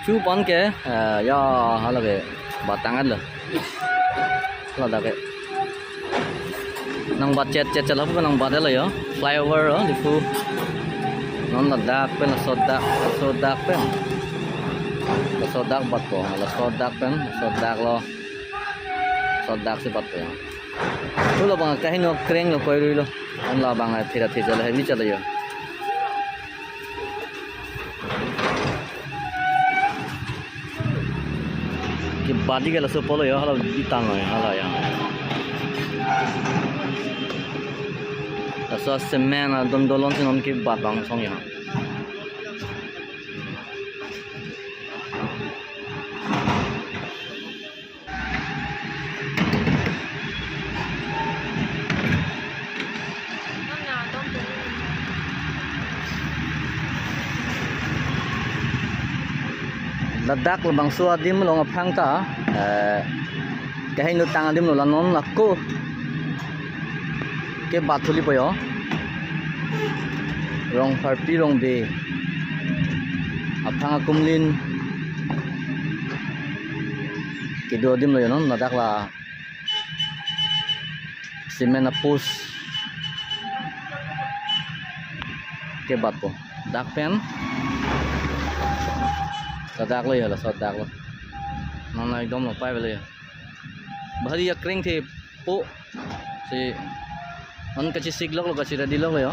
chú bón ke do họ là cái bà tăng ăn rồi là cái nang bat chat chat chala pa nang bat la yo flyover di fu non la dak pen sodak pen la sodak bat ko la sodak pen sodak lo sodak si bat ko tu lo bang kahin no kreng lo koi lo on la bang thira thira la heavy chala yo ki badi ke la so polo yo hala bitang yo hala ya so semen dom dolon sin on ki bat bang song ya ladak lebang suat dim lo ngapang ta kahin no tang dim lo lanon lakko ke bathuli poyo rong harpi rong be apang kumlin ke do dim lo yon ladak la semen apus ke batpo dak pen sodak lo ya la sodak lo non lai dom lo pai vềเลยbahari ya kring the po si on kachi siglok lo kachi ready lo yo